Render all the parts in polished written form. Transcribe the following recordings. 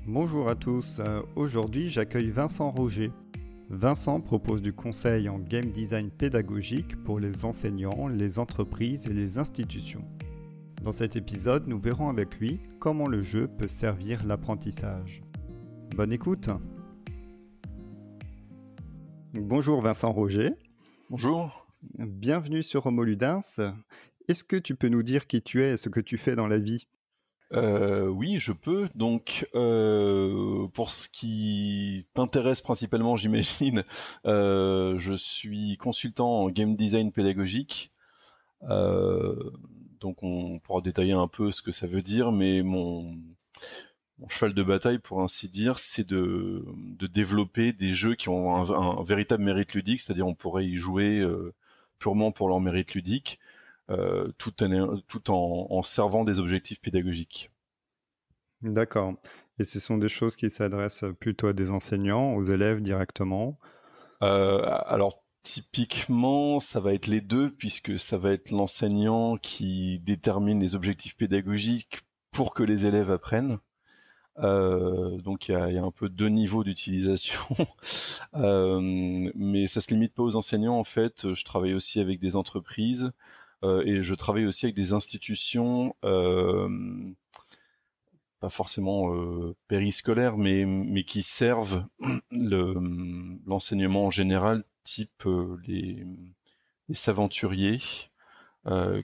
Bonjour à tous, aujourd'hui j'accueille Vincent Roger. Vincent propose du conseil en game design pédagogique pour les enseignants, les entreprises et les institutions. Dans cet épisode, nous verrons avec lui comment le jeu peut servir l'apprentissage. Bonne écoute. Bonjour Vincent Roger. Bonjour. Bienvenue sur Homo Ludens. Est-ce que tu peux nous dire qui tu es et ce que tu fais dans la vie ? Oui, je peux. Donc, pour ce qui t'intéresse principalement, j'imagine, je suis consultant en game design pédagogique. Euh, donc, on pourra détailler un peu ce que ça veut dire, mais mon cheval de bataille, pour ainsi dire, c'est de développer des jeux qui ont un véritable mérite ludique, c'est-à-dire on pourrait y jouer purement pour leur mérite ludique, tout en servant des objectifs pédagogiques. D'accord. Et ce sont des choses qui s'adressent plutôt à des enseignants, aux élèves directement. Alors typiquement, ça va être les deux, puisque ça va être l'enseignant qui détermine les objectifs pédagogiques pour que les élèves apprennent. Donc il y a un peu deux niveaux d'utilisation, mais ça se limite pas aux enseignants en fait. Je travaille aussi avec des entreprises et je travaille aussi avec des institutions, pas forcément périscolaires, mais qui servent l'enseignement en général, type les Saventuriers,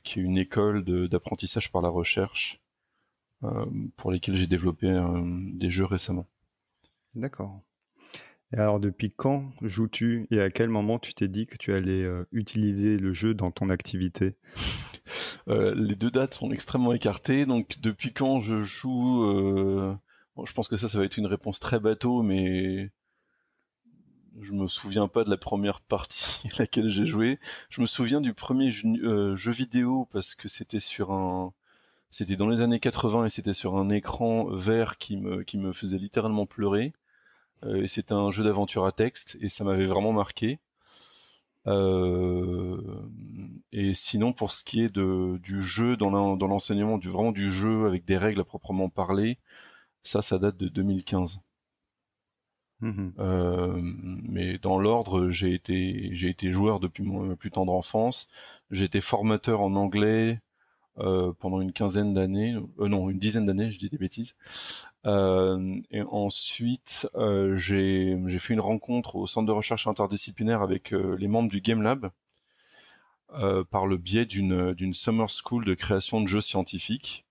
qui est une école d'apprentissage par la recherche, pour lesquels j'ai développé des jeux récemment. D'accord. Et alors, depuis quand joues-tu et à quel moment tu t'es dit que tu allais utiliser le jeu dans ton activité ? Les deux dates sont extrêmement écartées, donc depuis quand je joue, bon, je pense que ça va être une réponse très bateau, mais je me souviens pas de la première partie à laquelle j'ai joué. Je me souviens du premier jeu vidéo parce que c'était dans les années 80 et c'était sur un écran vert qui me faisait littéralement pleurer. Et c'était un jeu d'aventure à texte et ça m'avait vraiment marqué. Euh, et sinon, pour ce qui est du jeu dans l'enseignement, vraiment du jeu avec des règles à proprement parler, ça date de 2015. Mhm. Mais dans l'ordre, j'ai été joueur depuis ma plus tendre enfance. J'ai été formateur en anglais pendant une quinzaine d'années, non, une dizaine d'années, je dis des bêtises. Et ensuite, j'ai fait une rencontre au centre de recherche interdisciplinaire avec les membres du Game Lab par le biais d'une summer school de création de jeux scientifiques.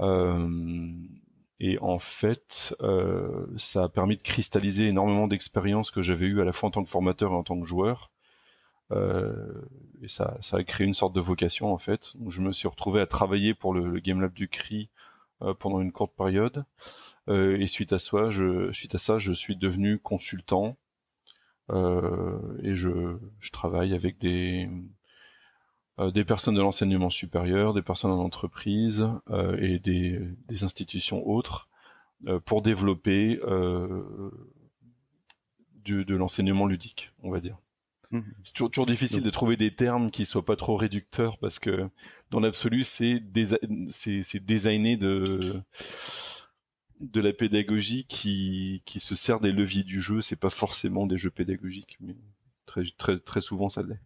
Euh, et en fait, ça a permis de cristalliser énormément d'expériences que j'avais eues à la fois en tant que formateur et en tant que joueur. Euh, et ça a créé une sorte de vocation en fait. Donc, je me suis retrouvé à travailler pour le Game Lab du CRI pendant une courte période. Et suite à ça, je suis devenu consultant et je travaille avec des personnes de l'enseignement supérieur, des personnes en entreprise et des institutions autres pour développer de l'enseignement ludique, on va dire. Mhm. C'est toujours difficile Donc, de trouver des termes qui soient pas trop réducteurs parce que dans l'absolu, c'est designé de la pédagogie qui se sert des leviers du jeu. C'est pas forcément des jeux pédagogiques, mais très très très souvent ça l'est.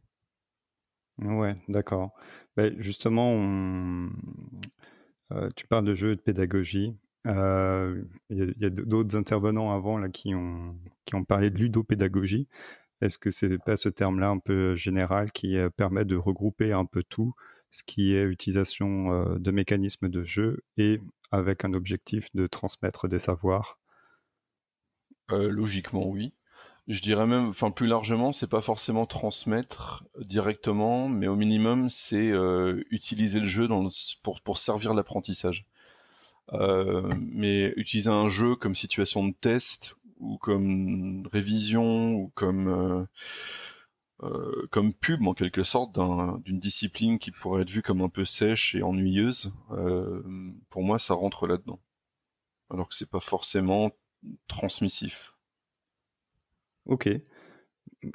ouais, d'accord. Ben, justement, tu parles de jeux et de pédagogie. Il y a d'autres intervenants avant là, qui ont parlé de ludopédagogie. Est-ce que c'est pas ce terme-là un peu général qui permet de regrouper un peu tout, ce qui est utilisation de mécanismes de jeu et avec un objectif de transmettre des savoirs? Logiquement, oui. Je dirais même, enfin plus largement, c'est pas forcément transmettre directement, mais au minimum, c'est utiliser le jeu pour servir l'apprentissage. Mais utiliser un jeu comme situation de test ou comme révision ou comme pub en quelque sorte d'une discipline qui pourrait être vue comme un peu sèche et ennuyeuse, pour moi ça rentre là-dedans. Alors que c'est pas forcément transmissif. Ok.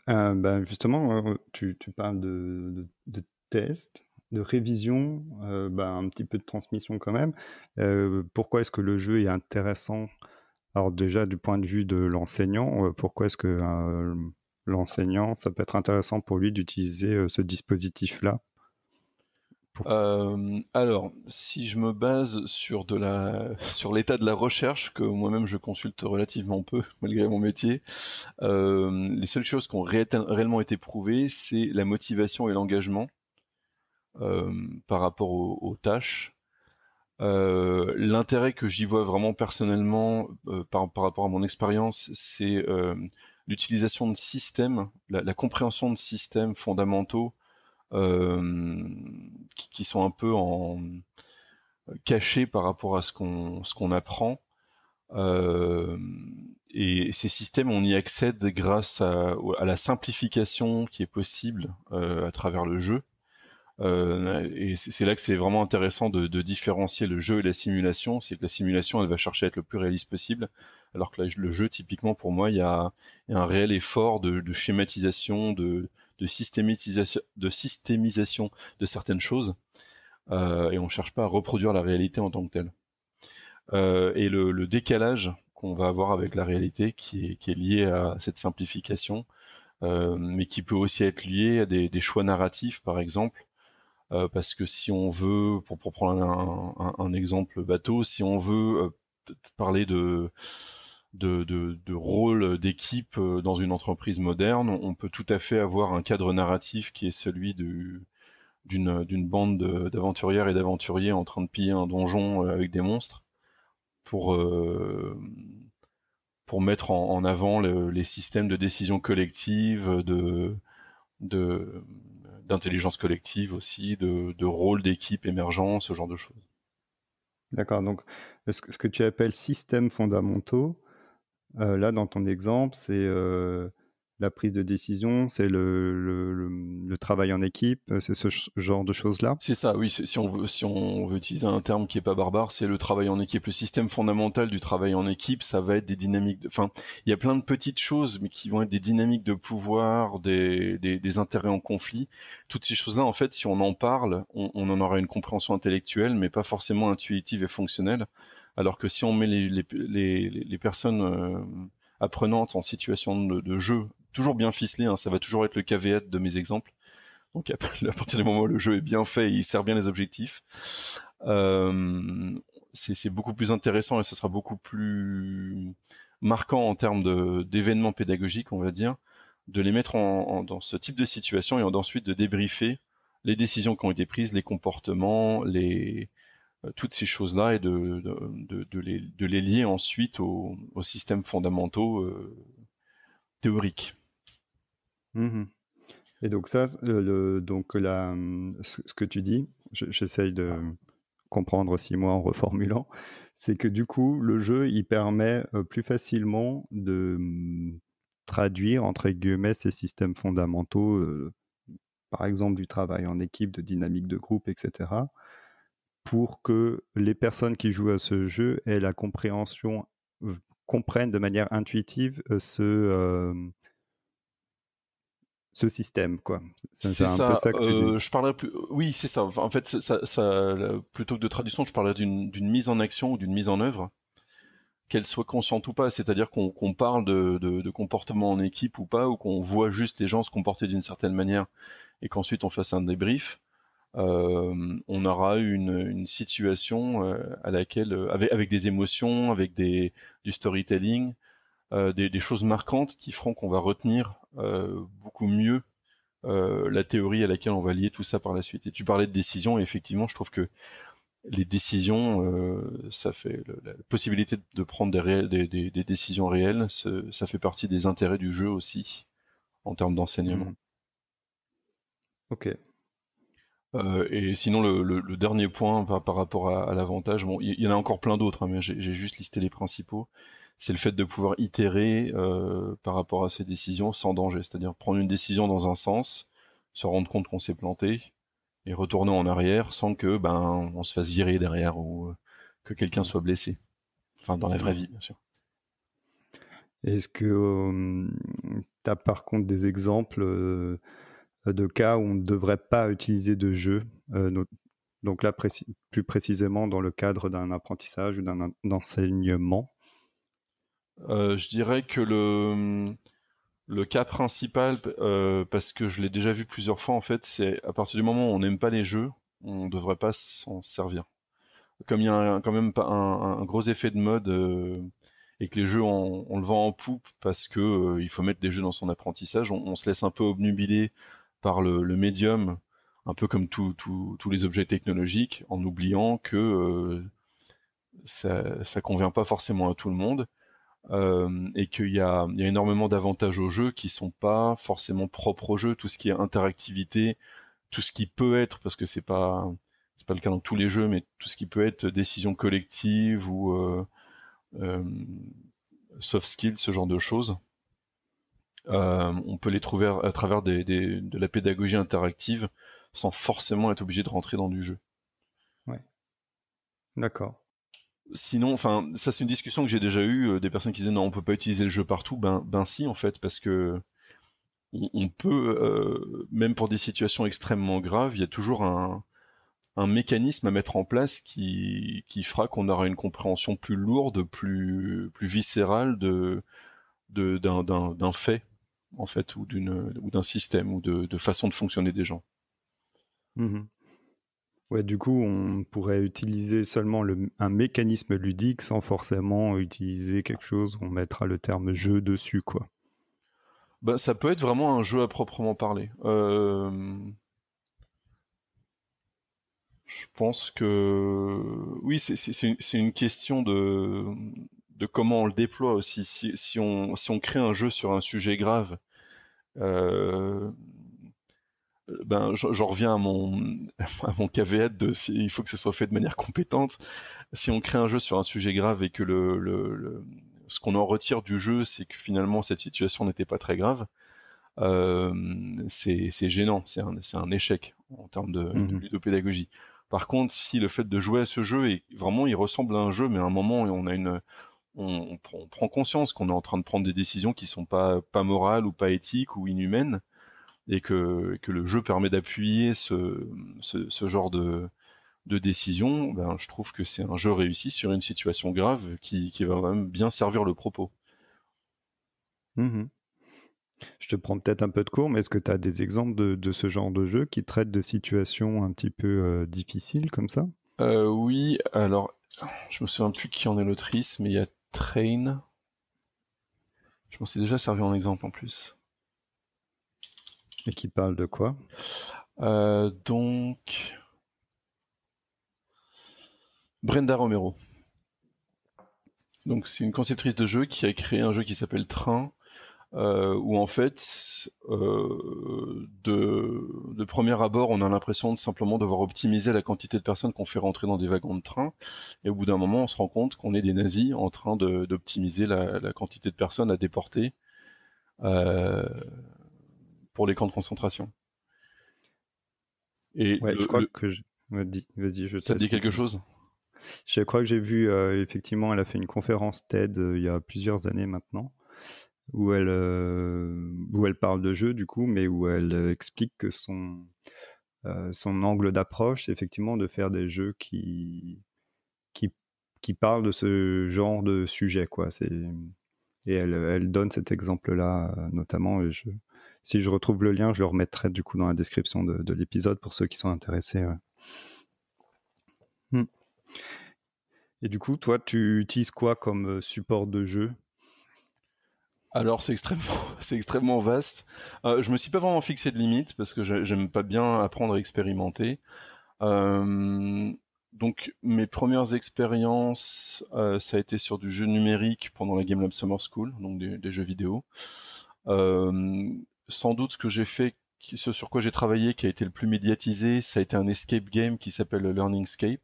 Ben justement, tu parles de tests, de révision, ben un petit peu de transmission quand même. Pourquoi est-ce que le jeu est intéressant Alors déjà, du point de vue de l'enseignant, pourquoi est-ce que l'enseignant, ça peut être intéressant pour lui d'utiliser ce dispositif-là pour... Alors, si je me base sur sur l'état de la recherche que moi-même je consulte relativement peu malgré mon métier, les seules choses qui ont réellement été prouvées, c'est la motivation et l'engagement par rapport aux tâches. L'intérêt que j'y vois vraiment personnellement par rapport à mon expérience, c'est l'utilisation de systèmes, la compréhension de systèmes fondamentaux qui sont un peu cachés par rapport à ce qu'on apprend. Euh, et ces systèmes, on y accède grâce à la simplification qui est possible à travers le jeu. Et c'est là que c'est vraiment intéressant de différencier le jeu et la simulation. C'est que la simulation, elle va chercher à être le plus réaliste possible, alors que le jeu, typiquement, pour moi, il y a un réel effort de schématisation, de systémisation de certaines choses, et on cherche pas à reproduire la réalité en tant que telle. Et le décalage qu'on va avoir avec la réalité, qui est lié à cette simplification, mais qui peut aussi être lié à des choix narratifs, par exemple. Parce que si on veut, pour prendre un exemple bateau, si on veut parler de rôle d'équipe dans une entreprise moderne, on peut tout à fait avoir un cadre narratif qui est celui d'une bande d'aventurières et d'aventuriers en train de piller un donjon avec des monstres pour euh, pour mettre en avant les systèmes de décision collective, de d'intelligence collective aussi, de rôle d'équipe émergent, ce genre de choses. D'accord, donc ce que tu appelles systèmes fondamentaux, là, dans ton exemple, c'est la prise de décision, c'est le travail en équipe, c'est genre de choses-là? C'est ça, oui. Si on veut utiliser un terme qui est pas barbare, c'est le travail en équipe. Le système fondamental du travail en équipe, ça va être des dynamiques. Enfin, il y a plein de petites choses, mais qui vont être des dynamiques de pouvoir, des intérêts en conflit. Toutes ces choses-là, en fait, si on en parle, on en aura une compréhension intellectuelle, mais pas forcément intuitive et fonctionnelle. Alors que si on met les personnes apprenantes en situation de jeu, toujours bien ficelé, hein, ça va toujours être le caveat de mes exemples. Donc à partir du moment où le jeu est bien fait, il sert bien les objectifs. Euh, c'est beaucoup plus intéressant et ce sera beaucoup plus marquant en termes d'événements pédagogiques, on va dire, de les mettre dans ce type de situation et ensuite de débriefer les décisions qui ont été prises, les comportements, toutes ces choses-là et de les lier ensuite aux systèmes fondamentaux théoriques. Mmh. Et donc ça, donc ce que tu dis, j'essaye de comprendre aussi moi en reformulant, c'est que du coup, le jeu, il permet plus facilement de traduire, entre guillemets, ces systèmes fondamentaux, par exemple du travail en équipe, de dynamique de groupe, etc., pour que les personnes qui jouent à ce jeu aient la compréhension, comprennent de manière intuitive ce système, quoi. C'est C'est un peu ça. ça que tu dis. Je parlerais plus. Oui, c'est ça. Enfin, en fait, plutôt que de traduction, je parlerais d'une mise en action ou d'une mise en œuvre, qu'elle soit consciente ou pas. C'est-à-dire qu'on parle de comportement en équipe ou pas, ou qu'on voit juste les gens se comporter d'une certaine manière, et qu'ensuite on fasse un débrief. On aura une situation à laquelle, avec des émotions, avec du storytelling, des choses marquantes qui feront qu'on va retenir beaucoup mieux la théorie à laquelle on va lier tout ça par la suite. Et tu parlais de décision, et effectivement, je trouve que les décisions, ça fait la possibilité de prendre des décisions réelles, ça fait partie des intérêts du jeu aussi, en termes d'enseignement. Mmh. OK. Et sinon, le dernier point par rapport à l'avantage, bon, il y en a encore plein d'autres, hein, mais j'ai juste listé les principaux. C'est le fait de pouvoir itérer par rapport à ces décisions sans danger, c'est-à-dire prendre une décision dans un sens, se rendre compte qu'on s'est planté, et retourner en arrière sans que on se fasse virer derrière ou que quelqu'un Mmh. soit blessé. Enfin, dans la vraie Mmh. vie, bien sûr. Est-ce que tu as par contre des exemples de cas où on ne devrait pas utiliser de jeu, donc là plus précisément dans le cadre d'un apprentissage ou d'un enseignement? Je dirais que le cas principal, parce que je l'ai déjà vu plusieurs fois en fait, c'est à partir du moment où on n'aime pas les jeux, on devrait pas s'en servir. Comme il y a quand même pas un gros effet de mode et que les jeux on le vend en poupe parce que il faut mettre des jeux dans son apprentissage, on se laisse un peu obnubiler par le médium, un peu comme tous les objets technologiques, en oubliant que ça convient pas forcément à tout le monde et qu'il y a énormément d'avantages aux jeux qui sont pas forcément propres au jeu. Tout ce qui est interactivité, tout ce qui peut être, parce que c'est pas le cas dans tous les jeux, mais tout ce qui peut être décision collective ou euh, soft skills, ce genre de choses, on peut les trouver à travers de la pédagogie interactive sans forcément être obligé de rentrer dans du jeu. Ouais, d'accord. Sinon, enfin, ça c'est une discussion que j'ai déjà eue, des personnes qui disaient non, on peut pas utiliser le jeu partout. Ben si en fait, parce que on peut, même pour des situations extrêmement graves, il y a toujours un mécanisme à mettre en place qui fera qu'on aura une compréhension plus lourde, plus viscérale d'un fait, en fait, ou d'un système, ou de façon de fonctionner des gens. Mhm. Ouais, du coup, on pourrait utiliser seulement un mécanisme ludique sans forcément utiliser quelque chose, on mettra le terme jeu dessus, quoi. Ben, ça peut être vraiment un jeu à proprement parler. Je pense que oui, c'est une question de comment on le déploie aussi. Si on crée un jeu sur un sujet grave, euh, ben j'en reviens à mon caveat de il faut que ce soit fait de manière compétente. Si on crée un jeu sur un sujet grave et que ce qu'on en retire du jeu, c'est que finalement cette situation n'était pas très grave, euh, c'est gênant, c'est un échec en termes de Mhm. ludopédagogie. Par contre, si le fait de jouer à ce jeu est vraiment, il ressemble à un jeu, mais à un moment on prend conscience qu'on est en train de prendre des décisions qui sont pas morales ou pas éthiques ou inhumaines, et que le jeu permet d'appuyer ce genre de décision, ben, je trouve que c'est un jeu réussi sur une situation grave qui va même bien servir le propos. Mhm. Je te prends peut-être un peu de cours, mais est-ce que tu as des exemples de ce genre de jeu qui traite de situations un petit peu difficiles comme ça? Oui, alors, je me souviens plus qui en est l'autrice, mais il y a Train. Je m'en suis déjà servi en exemple en plus. Et qui parle de quoi? Donc, Brenda Romero. Donc, c'est une conceptrice de jeu qui a créé un jeu qui s'appelle Train, où en fait, de premier abord, on a l'impression de simplement devoir optimiser la quantité de personnes qu'on fait rentrer dans des wagons de train, et au bout d'un moment, on se rend compte qu'on est des nazis en train d'optimiser la quantité de personnes à déporter euh, pour les camps de concentration. Et Ouais, je crois que vas-y, je te ça te laisse dit quelque continuer. chose? Je crois que j'ai vu, effectivement, elle a fait une conférence TED il y a plusieurs années maintenant, où elle parle de jeu, du coup, mais où elle explique que son angle d'approche, c'est effectivement de faire des jeux qui, qui parlent de ce genre de sujet, quoi. Et elle donne cet exemple-là, notamment. Et si je retrouve le lien, je le remettrai du coup dans la description de l'épisode pour ceux qui sont intéressés. Ouais. Hmm. Et du coup, toi, tu utilises quoi comme support de jeu? Alors c'est extrêmement, c'est extrêmement vaste. Je me suis pas vraiment fixé de limite parce que j'aime pas bien apprendre à expérimenter. Euh, donc mes premières expériences, ça a été sur du jeu numérique pendant la Game Lab Summer School, donc des jeux vidéo. Euh, Sans doute ce que j'ai fait, ce sur quoi j'ai travaillé, qui a été le plus médiatisé, ça a été un escape game qui s'appelle Learningscape,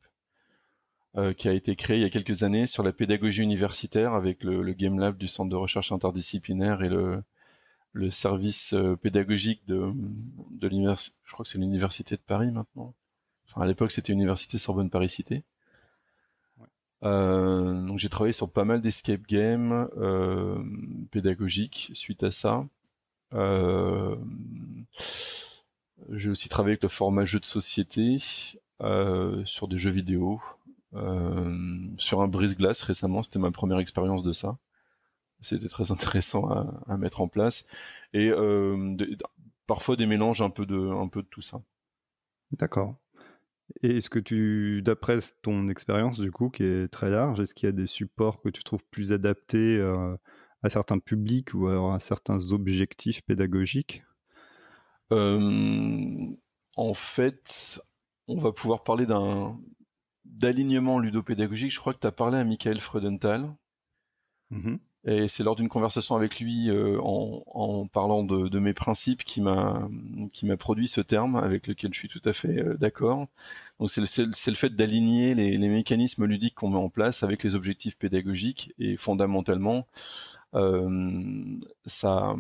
qui a été créé il y a quelques années sur la pédagogie universitaire avec le Game Lab du Centre de recherche interdisciplinaire et le service pédagogique de l'université. Je crois que c'est l'université de Paris maintenant. Enfin, à l'époque, c'était Université Sorbonne Paris-Cité. Ouais. Donc j'ai travaillé sur pas mal d'escape games pédagogiques suite à ça. Euh, j'ai aussi travaillé avec le format jeu de société sur des jeux vidéo. Sur un brise-glace récemment, c'était ma première expérience de ça. C'était très intéressant à mettre en place. Et parfois des mélanges un peu de tout ça. D'accord. Et est-ce que d'après ton expérience du coup, qui est très large, est-ce qu'il y a des supports que tu trouves plus adaptés à certains publics ou alors à certains objectifs pédagogiques? En fait, on va pouvoir parler d'alignement ludopédagogique. Je crois que tu as parlé à Michael Freudenthal. Mmh. Et c'est lors d'une conversation avec lui, en parlant de mes principes, qui m'a produit ce terme avec lequel je suis tout à fait d'accord. Donc c'est le fait d'aligner les mécanismes ludiques qu'on met en place avec les objectifs pédagogiques, et fondamentalement, ta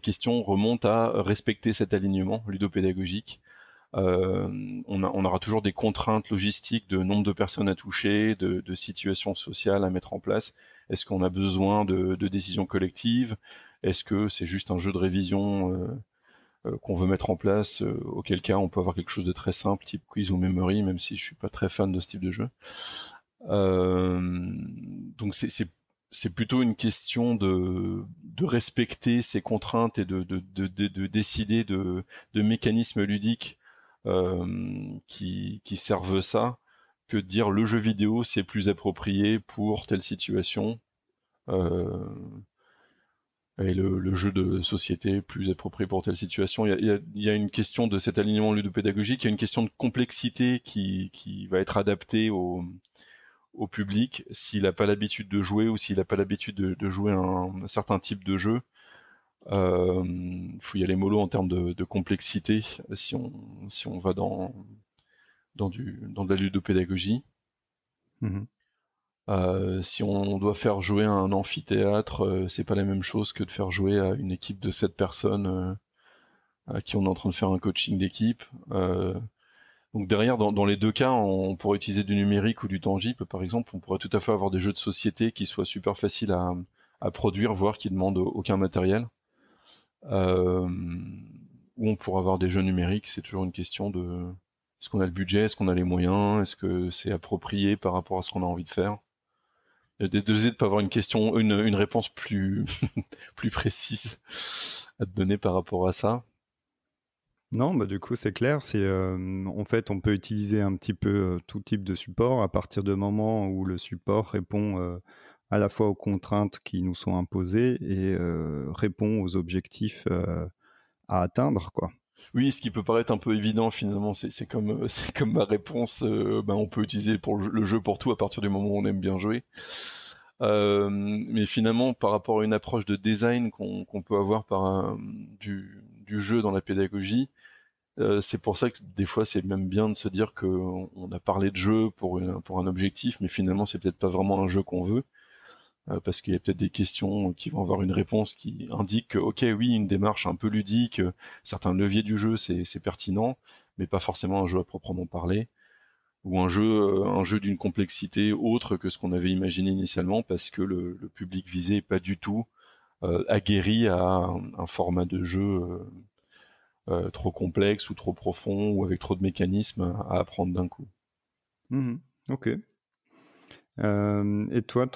question remonte à respecter cet alignement ludopédagogique. On aura toujours des contraintes logistiques de nombre de personnes à toucher, de situations sociales à mettre en place. Est-ce qu'on a besoin de décisions collectives? Est-ce que c'est juste un jeu de révision qu'on veut mettre en place, auquel cas on peut avoir quelque chose de très simple, type quiz ou memory, même si je suis pas très fan de ce type de jeu. Donc c'est plutôt une question de respecter ces contraintes et de décider de mécanismes ludiques qui servent ça, que de dire le jeu vidéo c'est plus approprié pour telle situation, euh, et le jeu de société plus approprié pour telle situation. Il y a une question de cet alignement ludopédagogique, il y a une question de complexité qui va être adaptée au public s'il n'a pas l'habitude de jouer, ou s'il n'a pas l'habitude de jouer un certain type de jeu. Faut y aller mollo en termes de complexité si on va dans de la ludopédagogie. Mmh. Si on doit faire jouer un amphithéâtre, c'est pas la même chose que de faire jouer à une équipe de 7 personnes à qui on est en train de faire un coaching d'équipe. Donc derrière, dans les deux cas, on pourrait utiliser du numérique ou du tangible. Par exemple, on pourrait tout à fait avoir des jeux de société qui soient super faciles à produire, voire qui demandent aucun matériel. Euh, ou on pourrait avoir des jeux numériques. C'est toujours une question de est-ce qu'on a le budget, est-ce qu'on a les moyens, est-ce que c'est approprié par rapport à ce qu'on a envie de faire. Désolé de pas avoir une réponse plus plus précise à te donner par rapport à ça. Non, bah, du coup, c'est clair. En fait, on peut utiliser un petit peu tout type de support à partir du moment où le support répond à la fois aux contraintes qui nous sont imposées et répond aux objectifs à atteindre, quoi. Oui, ce qui peut paraître un peu évident finalement, c'est comme c'est comme ma réponse. Ben on peut utiliser pour le jeu pour tout à partir du moment où on aime bien jouer. Mais finalement, par rapport à une approche de design qu'on peut avoir du jeu dans la pédagogie, c'est pour ça que des fois c'est même bien de se dire que on a parlé de jeu pour un objectif, mais finalement c'est peut-être pas vraiment un jeu qu'on veut, parce qu'il y a peut-être des questions qui vont avoir une réponse qui indique que ok, oui, une démarche un peu ludique, certains leviers du jeu c'est pertinent, mais pas forcément un jeu à proprement parler, ou un jeu d'une complexité autre que ce qu'on avait imaginé initialement, parce que le public visé est pas du tout aguerri à un format de jeu trop complexe ou trop profond, ou avec trop de mécanismes à apprendre d'un coup. Mhm. Ok. Et toi,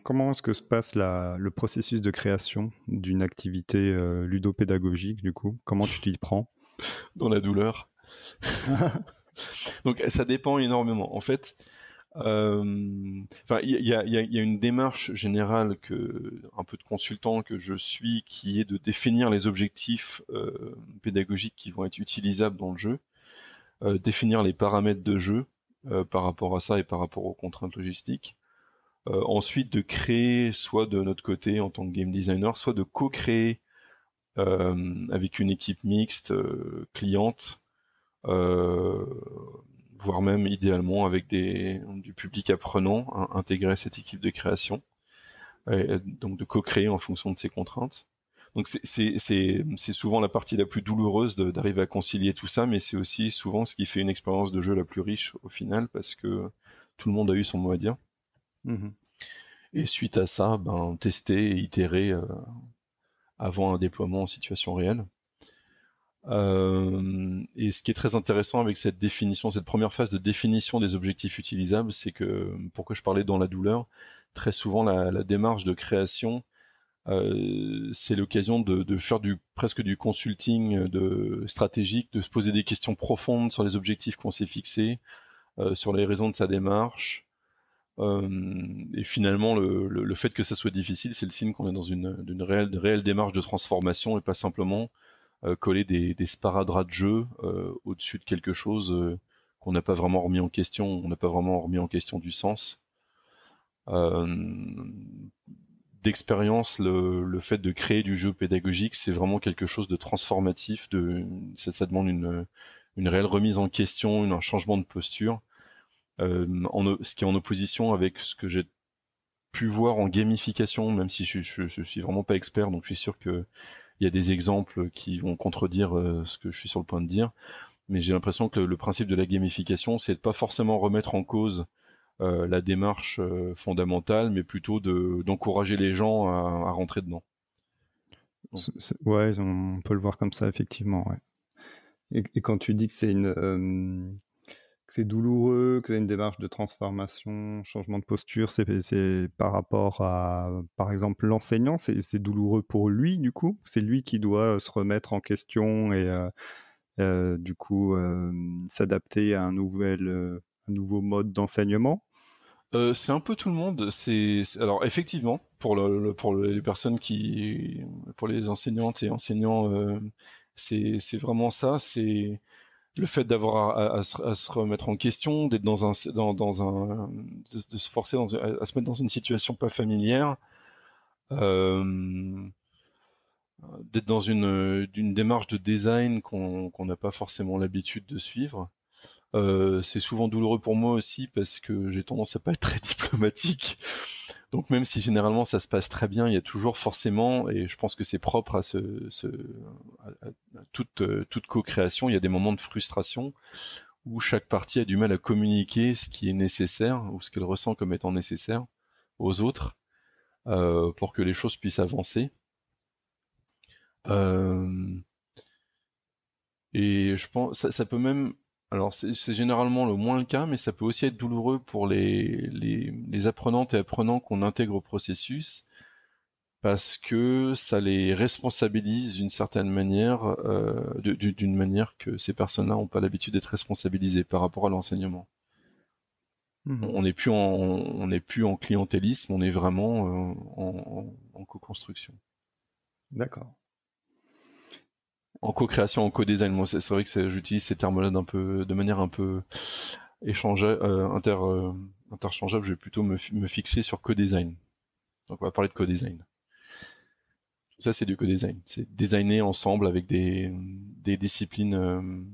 comment est-ce que se passe le processus de création d'une activité ludopédagogique, du coup? Comment tu t'y prends? Dans la douleur. Donc ça dépend énormément. En fait, enfin, il y a une démarche générale un peu de consultant que je suis, qui est de définir les objectifs pédagogiques qui vont être utilisables dans le jeu, définir les paramètres de jeu par rapport à ça et par rapport aux contraintes logistiques. Ensuite, de créer, soit de notre côté en tant que game designer, soit de co-créer avec une équipe mixte cliente, euh, voire même idéalement avec du public apprenant intégré à cette équipe de création, et donc de co-créer en fonction de ces contraintes. Donc c'est souvent la partie la plus douloureuse d'arriver à concilier tout ça, mais c'est aussi souvent ce qui fait une expérience de jeu la plus riche au final, parce que tout le monde a eu son mot à dire. Mhm. Et suite à ça, ben tester et itérer avant un déploiement en situation réelle. Et ce qui est très intéressant avec cette définition, cette première phase de définition des objectifs utilisables, c'est que, pourquoi je parlais dans la douleur, très souvent la démarche de création C'est l'occasion de faire presque du consulting stratégique, de se poser des questions profondes sur les objectifs qu'on s'est fixés, sur les raisons de sa démarche. Et finalement, le fait que ça soit difficile, c'est le signe qu'on est dans une réelle démarche de transformation et pas simplement coller des sparadraps de jeu au-dessus de quelque chose qu'on n'a pas vraiment remis en question, on n'a pas vraiment remis en question du sens. D'expérience, le fait de créer du jeu pédagogique, c'est vraiment quelque chose de transformatif. Ça demande une réelle remise en question, un changement de posture, ce qui est en opposition avec ce que j'ai pu voir en gamification, même si je suis vraiment pas expert, donc je suis sûr que il y a des exemples qui vont contredire ce que je suis sur le point de dire. Mais j'ai l'impression que le principe de la gamification, c'est de pas forcément remettre en cause la démarche fondamentale, mais plutôt d'encourager les gens à rentrer dedans. Donc, Ouais, on peut le voir comme ça, effectivement. Ouais. Et quand tu dis que que c'est douloureux, que c'est une démarche de transformation, changement de posture, c'est par rapport à, par exemple, l'enseignant, c'est douloureux pour lui, du coup. C'est lui qui doit se remettre en question et du coup s'adapter à un nouveau mode d'enseignement. c'est un peu tout le monde. Alors effectivement, pour les personnes pour les enseignantes et enseignants, c'est vraiment ça. C'est le fait d'avoir à se remettre en question, d'être de se forcer à se mettre dans une situation pas familière, euh, d'être dans d'une démarche de design qu'on n'a pas forcément l'habitude de suivre. C'est souvent douloureux pour moi aussi parce que j'ai tendance à pas être très diplomatique. Donc même si généralement ça se passe très bien, il y a toujours forcément, et je pense que c'est propre à toute co-création, il y a des moments de frustration où chaque partie a du mal à communiquer ce qui est nécessaire ou ce qu'elle ressent comme étant nécessaire aux autres pour que les choses puissent avancer. Euh, et je pense ça peut même, alors c'est généralement le moins le cas, mais ça peut aussi être douloureux pour les apprenantes et apprenants qu'on intègre au processus parce que ça les responsabilise d'une certaine manière, d'une manière que ces personnes-là n'ont pas l'habitude d'être responsabilisées par rapport à l'enseignement. Mhm. On n'est plus en clientélisme, on est vraiment en co-construction. D'accord. En co-création, en co-design. Moi, c'est vrai que j'utilise ces termes-là de manière un peu interchangeable. Je vais plutôt me fixer sur co-design. Donc, on va parler de co-design. Ça, c'est du co-design. C'est designer ensemble avec des disciplines,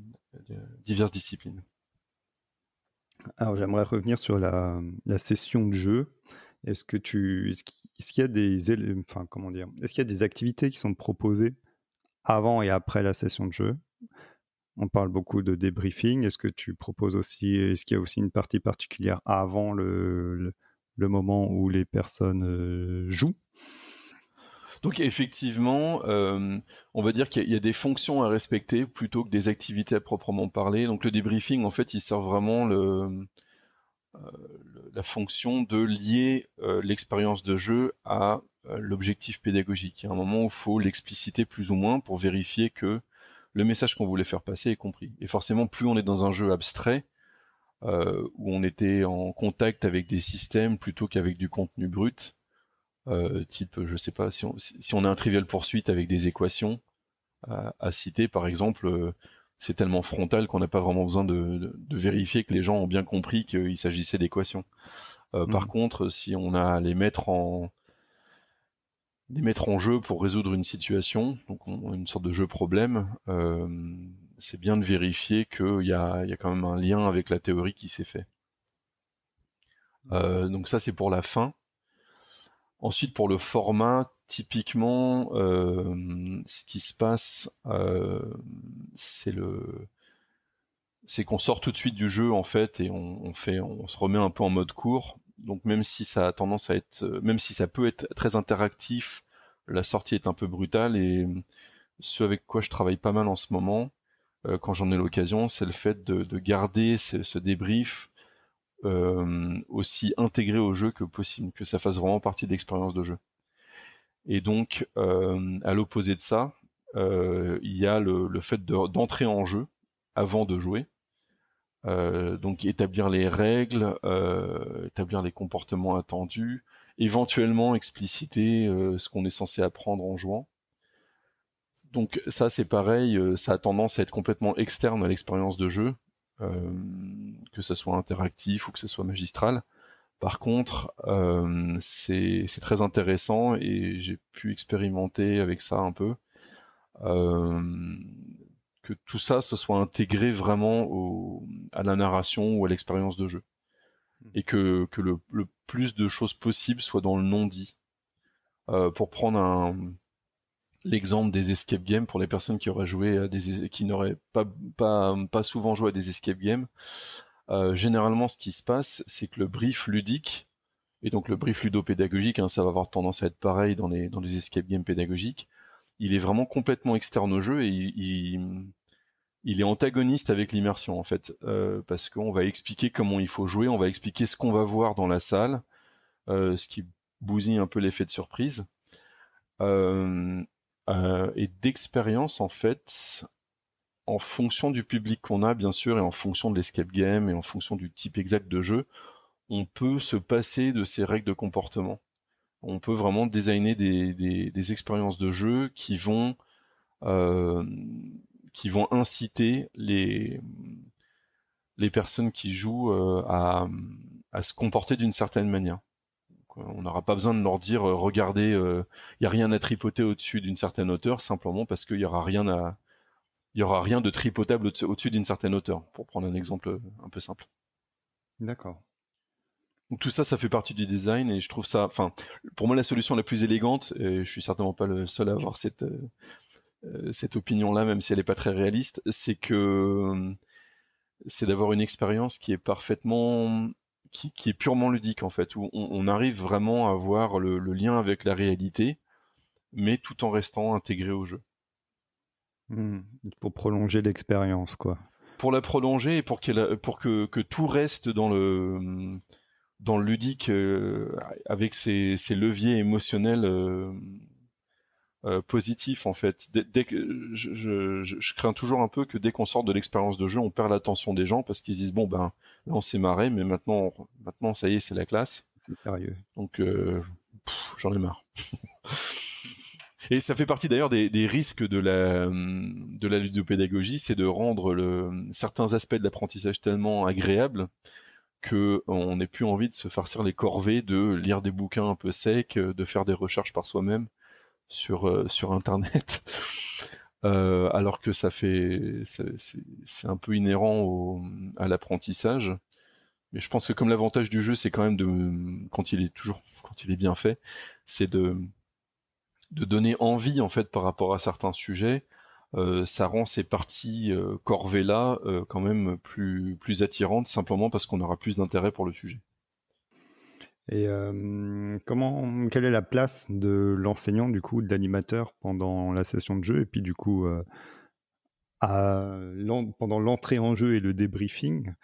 diverses disciplines. Alors j'aimerais revenir sur la session de jeu. Est-ce qu'il y a enfin, comment dire, est-ce qu'il y a des activités qui sont proposées avant et après la session de jeu? On parle beaucoup de débriefing. Est-ce qu'il y a aussi une partie particulière avant le moment où les personnes jouent? Donc effectivement, on va dire qu'il y a des fonctions à respecter plutôt que des activités à proprement parler. Donc le débriefing, en fait, il sert vraiment la fonction de lier l'expérience de jeu à l'objectif pédagogique. Il y a un moment où il faut l'expliciter plus ou moins pour vérifier que le message qu'on voulait faire passer est compris. Et forcément, plus on est dans un jeu abstrait, où on était en contact avec des systèmes plutôt qu'avec du contenu brut, type, je sais pas, si on a un trivial poursuite avec des équations à citer, par exemple, c'est tellement frontal qu'on n'a pas vraiment besoin de vérifier que les gens ont bien compris qu'il s'agissait d'équations. Par contre, si on a à les mettre en jeu pour résoudre une situation, donc une sorte de jeu problème, c'est bien de vérifier qu'il y a quand même un lien avec la théorie qui s'est fait. Donc ça, c'est pour la fin. Ensuite, pour le format, typiquement, ce qui se passe, c'est qu'on sort tout de suite du jeu en fait et on se remet un peu en mode court. Donc même si ça a tendance à être, même si ça peut être très interactif, la sortie est un peu brutale et ce avec quoi je travaille pas mal en ce moment, quand j'en ai l'occasion, c'est le fait de garder ce débrief aussi intégré au jeu que possible, que ça fasse vraiment partie de l'expérience de jeu. Et donc, à l'opposé de ça, il y a le fait d'entrer en jeu avant de jouer. Donc établir les règles, établir les comportements attendus, éventuellement expliciter ce qu'on est censé apprendre en jouant. Donc ça c'est pareil, ça a tendance à être complètement externe à l'expérience de jeu, que ça soit interactif ou que ça soit magistral. Par contre, c'est très intéressant et j'ai pu expérimenter avec ça un peu. Euh, que tout ça se soit intégré vraiment à la narration ou à l'expérience de jeu. Et que le plus de choses possibles soient dans le non-dit. Pour prendre l'exemple des escape games, pour les personnes qui auraient joué à qui n'auraient pas souvent joué à des escape games, généralement ce qui se passe, c'est que le brief ludique, et donc le brief ludopédagogique, hein, ça va avoir tendance à être pareil dans les escape games pédagogiques, il est vraiment complètement externe au jeu et il est antagoniste avec l'immersion en fait, parce qu'on va expliquer comment il faut jouer, on va expliquer ce qu'on va voir dans la salle, ce qui bousille un peu l'effet de surprise. Et d'expérience en fait, en fonction du public qu'on a bien sûr, et en fonction de l'escape game, et en fonction du type exact de jeu, on peut se passer de ces règles de comportement. On peut vraiment designer des expériences de jeu euh, qui vont inciter les personnes qui jouent à se comporter d'une certaine manière. On n'aura pas besoin de leur dire regardez, il y a rien à tripoter au-dessus d'une certaine hauteur, simplement parce qu'il y aura rien de tripotable au-dessus d'une certaine hauteur, pour prendre un exemple un peu simple. D'accord. Donc tout ça, ça fait partie du design et je trouve ça, enfin, pour moi la solution la plus élégante, et je suis certainement pas le seul à avoir cette opinion-là, même si elle est pas très réaliste, c'est d'avoir une expérience qui est parfaitement, qui est purement ludique en fait, où on arrive vraiment à voir le lien avec la réalité, mais tout en restant intégré au jeu. Pour prolonger l'expérience, quoi. Pour la prolonger et pour que tout reste dans le ludique, avec ses leviers émotionnels positifs en fait. Dès que je crains toujours un peu que dès qu'on sort de l'expérience de jeu, on perd l'attention des gens parce qu'ils disent bon ben là on s'est marré, mais maintenant ça y est, c'est la classe. C'est sérieux. Donc j'en ai marre. Et ça fait partie d'ailleurs des risques de la ludopédagogie, c'est de rendre certains aspects de l'apprentissage tellement agréables que on n'ait plus envie de se farcir les corvées de lire des bouquins un peu secs, de faire des recherches par soi-même sur internet. Alors que c'est un peu inhérent à l'apprentissage. Mais je pense que comme l'avantage du jeu, c'est quand même quand il est bien fait, c'est de donner envie en fait par rapport à certains sujets. Ça rend ces parties corvées là quand même plus attirantes, simplement parce qu'on aura plus d'intérêt pour le sujet. Et quelle est la place de l'enseignant, du coup, de l'animateur pendant la session de jeu, et puis du coup, pendant l'entrée en jeu et le débriefing,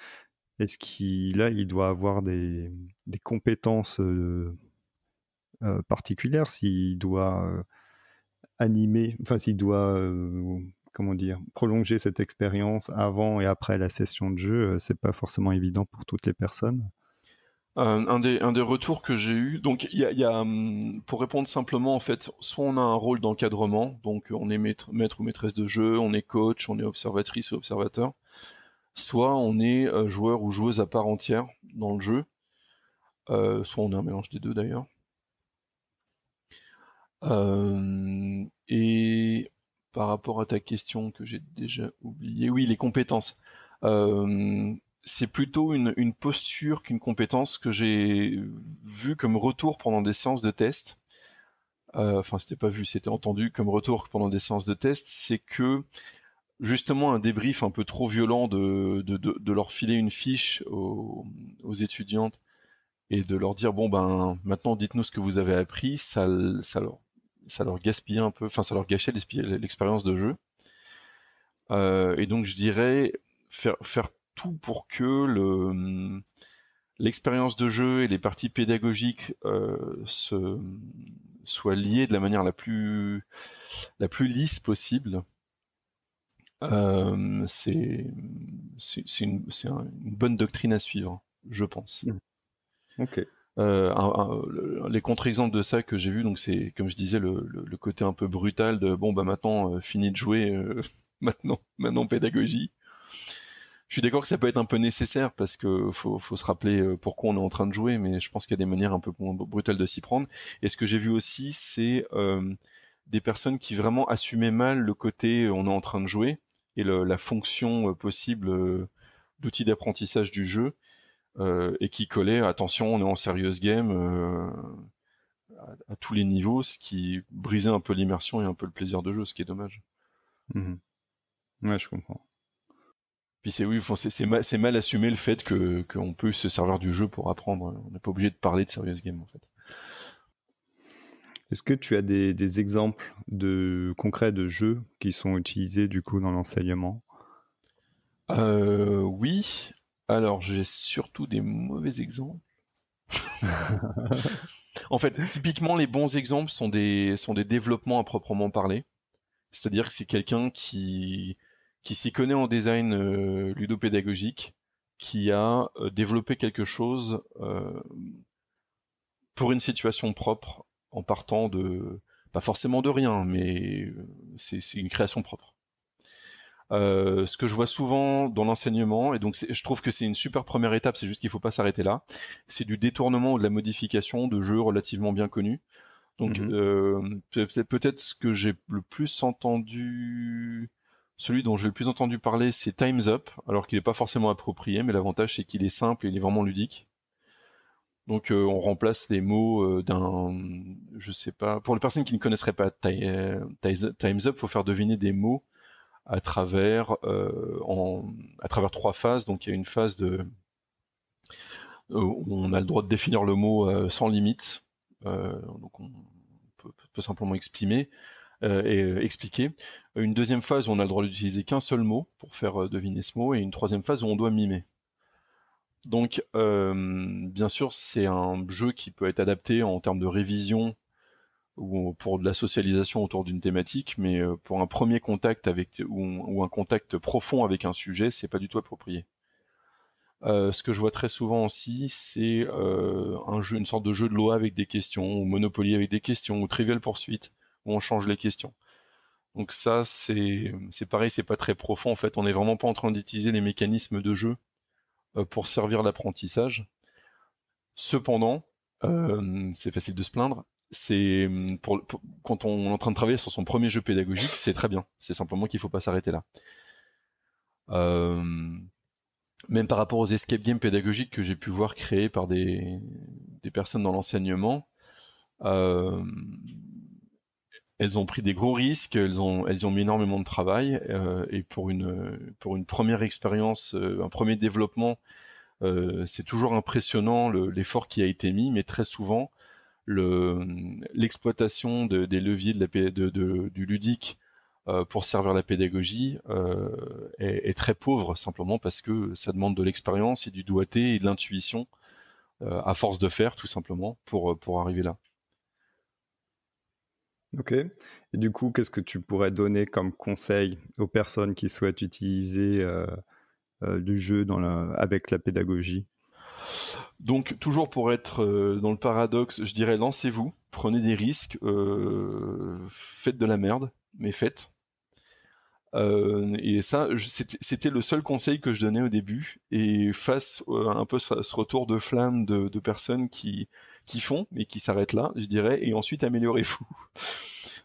est-ce il doit avoir des compétences particulières, s'il doit animer, enfin s'il doit, comment dire, prolonger cette expérience avant et après la session de jeu, c'est pas forcément évident pour toutes les personnes. Un des retours que j'ai eu, donc il y a pour répondre simplement en fait, soit on a un rôle d'encadrement, donc on est maître ou maîtresse de jeu, on est coach, on est observatrice ou observateur, soit on est joueur ou joueuse à part entière dans le jeu, soit on est un mélange des deux d'ailleurs. Et par rapport à ta question que j'ai déjà oubliée, oui, les compétences. C'est plutôt une posture qu'une compétence que j'ai vue comme retour pendant des séances de test. Enfin, c'était pas vu, c'était entendu comme retour pendant des séances de test. C'est que justement un débrief un peu trop violent de leur filer une fiche aux étudiantes et de leur dire bon ben maintenant dites-nous ce que vous avez appris, ça leur gaspillait un peu, enfin ça leur gâchait l'expérience de jeu. Et donc je dirais faire tout pour que l'expérience de jeu et les parties pédagogiques soit lié de la manière la plus lisse possible. C'est une bonne doctrine à suivre, je pense. Ok. Les contre-exemples de ça que j'ai vu, donc c'est comme je disais le côté un peu brutal de bon bah maintenant fini de jouer, maintenant pédagogie. Je suis d'accord que ça peut être un peu nécessaire parce que faut se rappeler pourquoi on est en train de jouer, mais je pense qu'il y a des manières un peu moins brutales de s'y prendre. Et ce que j'ai vu aussi, c'est des personnes qui vraiment assumaient mal le côté on est en train de jouer et la fonction possible d'outil d'apprentissage du jeu et qui collaient attention on est en serious game à tous les niveaux, ce qui brisait un peu l'immersion et un peu le plaisir de jeu, ce qui est dommage. Ouais, je comprends. Puis c'est mal assumé le fait que qu'on peut se servir du jeu pour apprendre. On n'est pas obligé de parler de serious game en fait. Est-ce que tu as des exemples concrets de jeux qui sont utilisés du coup dans l'enseignement? Oui. Alors j'ai surtout des mauvais exemples. En fait, typiquement les bons exemples sont des développements à proprement parler. C'est-à-dire que c'est quelqu'un qui s'y connaît en design ludopédagogique, qui a développé quelque chose pour une situation propre, en partant de pas forcément de rien, mais c'est une création propre. Ce que je vois souvent dans l'enseignement, et donc je trouve que c'est une super première étape, c'est juste qu'il faut pas s'arrêter là, c'est du détournement ou de la modification de jeux relativement bien connus. Donc peut-être ce que j'ai le plus entendu, celui dont j'ai le plus entendu parler, c'est Time's Up, alors qu'il n'est pas forcément approprié, mais l'avantage c'est qu'il est simple et il est vraiment ludique. Donc on remplace les mots je sais pas, pour les personnes qui ne connaisseraient pas Time's Up, faut faire deviner des mots à travers à travers 3 phases. Donc il y a une phase où on a le droit de définir le mot sans limite. Donc on peut simplement exprimer et expliquer. Une deuxième phase où on a le droit d'utiliser qu'un seul mot pour faire deviner ce mot, et une troisième phase où on doit mimer. Donc, bien sûr, c'est un jeu qui peut être adapté en termes de révision ou pour de la socialisation autour d'une thématique, mais pour un premier contact avec ou un contact profond avec un sujet, c'est pas du tout approprié. Ce que je vois très souvent aussi, c'est une sorte de jeu de loi avec des questions, ou Monopoly avec des questions, ou Trivial Poursuite, où on change les questions. Donc ça, c'est pareil, c'est pas très profond. En fait, on n'est vraiment pas en train d'utiliser les mécanismes de jeu pour servir l'apprentissage. Cependant, c'est facile de se plaindre. C'est quand on est en train de travailler sur son premier jeu pédagogique, c'est très bien. C'est simplement qu'il faut pas s'arrêter là. Même par rapport aux escape games pédagogiques que j'ai pu voir créés par des personnes dans l'enseignement, elles ont pris des gros risques, elles y ont mis énormément de travail, et pour une première expérience, un premier développement, c'est toujours impressionnant l'effort qui a été mis, mais très souvent l'exploitation des leviers du ludique pour servir la pédagogie est très pauvre, simplement parce que ça demande de l'expérience et du doigté et de l'intuition à force de faire, tout simplement, pour arriver là. Ok. Et du coup, qu'est-ce que tu pourrais donner comme conseil aux personnes qui souhaitent utiliser du jeu avec la pédagogie? Donc toujours pour être dans le paradoxe, je dirais lancez-vous, prenez des risques, faites de la merde, mais faites. Et ça, c'était le seul conseil que je donnais au début. Et face un peu ce retour de flamme de personnes qui font, mais qui s'arrêtent là, je dirais, et ensuite améliorez-vous.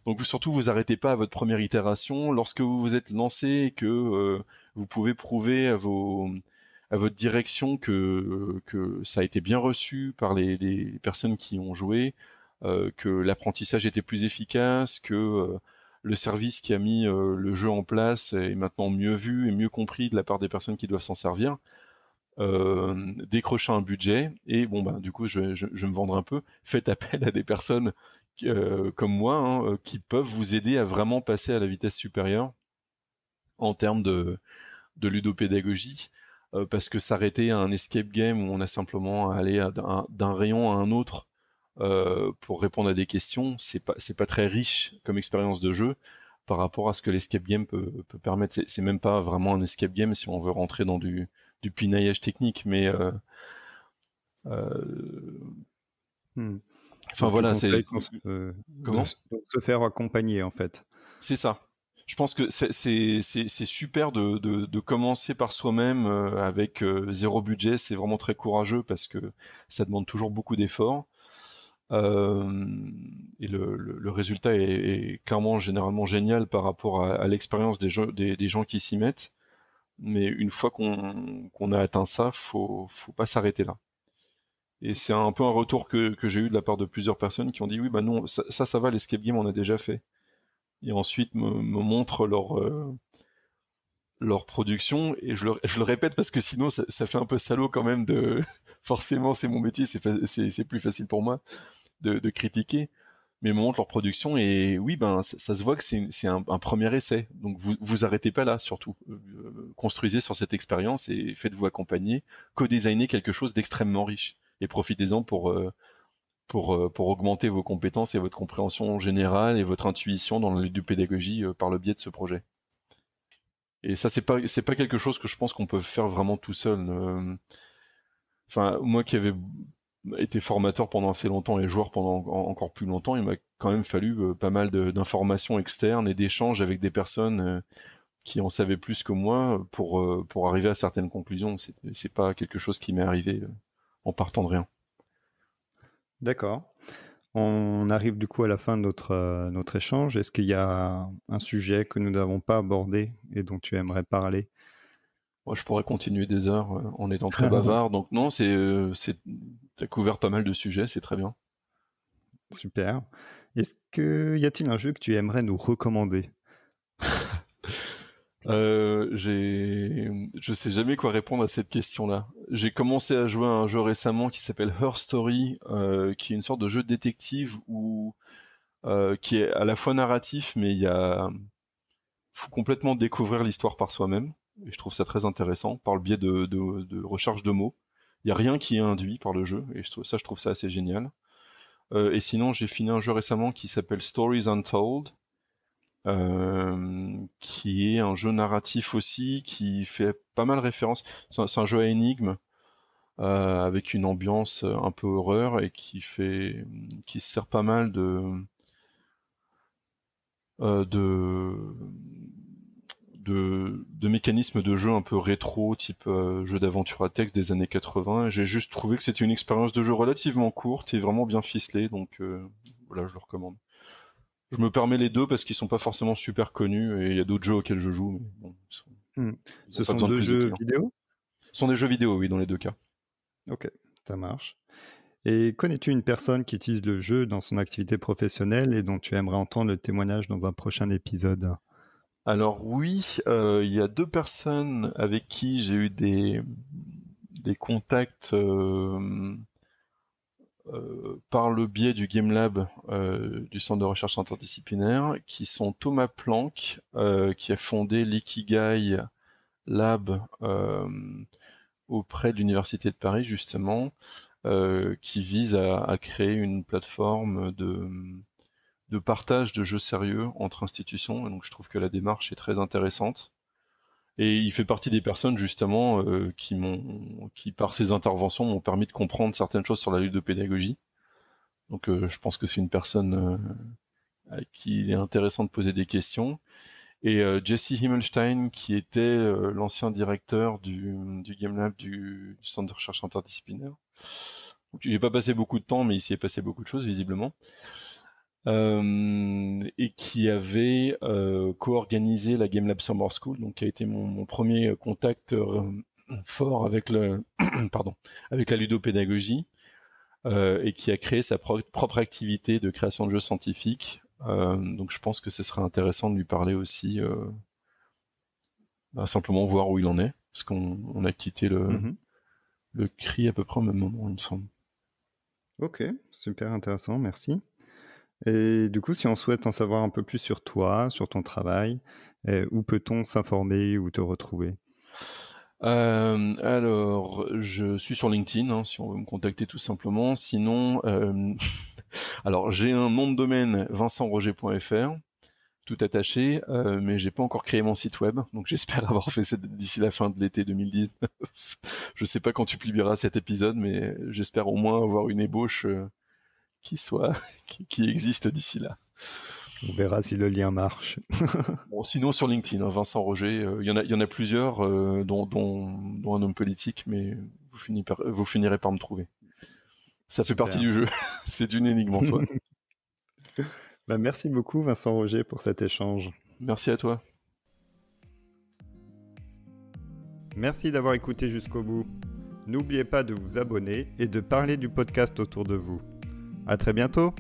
Donc surtout, vous arrêtez pas à votre première itération. Lorsque vous vous êtes lancé et que vous pouvez prouver à votre direction que ça a été bien reçu par les personnes qui ont joué, que l'apprentissage était plus efficace, que le service qui a mis le jeu en place est maintenant mieux vu et mieux compris de la part des personnes qui doivent s'en servir. Décrochez un budget et bon bah du coup je me vendre un peu. Faites appel à des personnes comme moi hein, qui peuvent vous aider à vraiment passer à la vitesse supérieure en termes de ludopédagogie. Parce que s'arrêter à un escape game où on a simplement à aller d'un rayon à un autre pour répondre à des questions, c'est pas très riche comme expérience de jeu par rapport à ce que l'escape game peut permettre. C'est même pas vraiment un escape game si on veut rentrer dans du pinaillage technique, mais Hmm. enfin Donc tu voilà, conseilles comment? de se faire accompagner en fait. C'est ça. Je pense que c'est super de commencer par soi-même avec zéro budget. C'est vraiment très courageux parce que ça demande toujours beaucoup d'efforts. Euh, et le résultat est clairement généralement génial par rapport à l'expérience des gens qui s'y mettent. Mais une fois qu'on a atteint ça, faut pas s'arrêter là. Et c'est un peu un retour que j'ai eu de la part de plusieurs personnes qui ont dit oui bah non ça va, l'escape game on a déjà fait. Et ensuite me montrent leur production, et je le répète parce que sinon ça fait un peu salaud quand même de forcément c'est mon métier, c'est plus facile pour moi de critiquer, mais ils me montrent leur production et oui ben ça se voit que c'est un premier essai, donc vous arrêtez pas là surtout. Construisez sur cette expérience et faites-vous accompagner, co-designez quelque chose d'extrêmement riche et profitez-en pour augmenter vos compétences et votre compréhension générale et votre intuition dans la pédagogie par le biais de ce projet. Et ça, c'est pas quelque chose que je pense qu'on peut faire vraiment tout seul. Enfin, moi qui avais été formateur pendant assez longtemps et joueur pendant encore plus longtemps, il m'a quand même fallu pas mal d'informations externes et d'échanges avec des personnes qui en savaient plus que moi pour arriver à certaines conclusions. C'est pas quelque chose qui m'est arrivé en partant de rien. D'accord. On arrive du coup à la fin de notre échange. Est-ce qu'il y a un sujet que nous n'avons pas abordé et dont tu aimerais parler? Moi, je pourrais continuer des heures en étant très bavard. Donc non, t'as couvert pas mal de sujets, c'est très bien. Super. Y a-t-il un jeu que tu aimerais nous recommander? Je sais jamais quoi répondre à cette question-là. J'ai commencé à jouer à un jeu récemment qui s'appelle Her Story, qui est une sorte de jeu de détective qui est à la fois narratif, mais faut complètement découvrir l'histoire par soi-même. Et je trouve ça très intéressant par le biais de recherche de mots. Il y a rien qui est induit par le jeu, et je trouve ça assez génial. Et sinon, j'ai fini un jeu récemment qui s'appelle Stories Untold, qui est un jeu narratif aussi, qui fait pas mal référence. C'est un jeu à énigmes, avec une ambiance un peu horreur et qui se sert pas mal euh, de, de mécanismes de jeu un peu rétro, type jeu d'aventure à texte des années 80. J'ai juste trouvé que c'était une expérience de jeu relativement courte et vraiment bien ficelée, donc voilà, je le recommande. Je me permets les deux parce qu'ils sont pas forcément super connus et il y a d'autres jeux auxquels je joue, mais bon, Hmm. ils ont Ce pas sont besoin de deux plus de jeux clients. vidéo? Ce sont des jeux vidéo, oui, dans les deux cas. Ok, ça marche. Et connais-tu une personne qui utilise le jeu dans son activité professionnelle et dont tu aimerais entendre le témoignage dans un prochain épisode? Alors oui, il y a deux personnes avec qui j'ai eu des contacts par le biais du Game Lab du Centre de recherche interdisciplinaire, qui sont Thomas Planck, qui a fondé l'Ikigai Lab auprès de l'Université de Paris justement, qui vise à créer une plateforme de partage de jeux sérieux entre institutions. Et donc je trouve que la démarche est très intéressante. Et il fait partie des personnes justement qui par ses interventions m'ont permis de comprendre certaines choses sur la ludopédagogie. Donc je pense que c'est une personne à qui il est intéressant de poser des questions. Et Jesse Himmelstein, qui était l'ancien directeur du Game Lab du Centre de recherche interdisciplinaire. Donc, il n'y a pas passé beaucoup de temps, mais il s'y est passé beaucoup de choses visiblement. Et qui avait co-organisé la Game Lab Summer School, donc qui a été mon premier contact fort avec pardon, avec la ludopédagogie, et qui a créé sa propre activité de création de jeux scientifiques. Donc je pense que ce serait intéressant de lui parler aussi, simplement voir où il en est, parce qu'on a quitté Mhm. le CRI à peu près au même moment, il me semble. Ok, super intéressant, merci. Et du coup, si on souhaite en savoir un peu plus sur toi, sur ton travail, où peut-on s'informer ou te retrouver? Alors, je suis sur LinkedIn, hein, si on veut me contacter tout simplement. Sinon, alors j'ai un nom de domaine vincentroger.fr, tout attaché, mais j'ai pas encore créé mon site web, donc j'espère avoir fait ça d'ici la fin de l'été 2019. Je sais pas quand tu publieras cet épisode, mais j'espère au moins avoir une ébauche qui soit qui existe d'ici là. On verra si le lien marche. Bon, sinon sur LinkedIn, hein, Vincent Roger, il y en a plusieurs, dont un homme politique, mais vous finirez par me trouver. Ça fait Super. partie du jeu. C'est une énigme en soi. Bah, merci beaucoup Vincent Roger pour cet échange. Merci à toi. Merci d'avoir écouté jusqu'au bout. N'oubliez pas de vous abonner et de parler du podcast autour de vous. À très bientôt.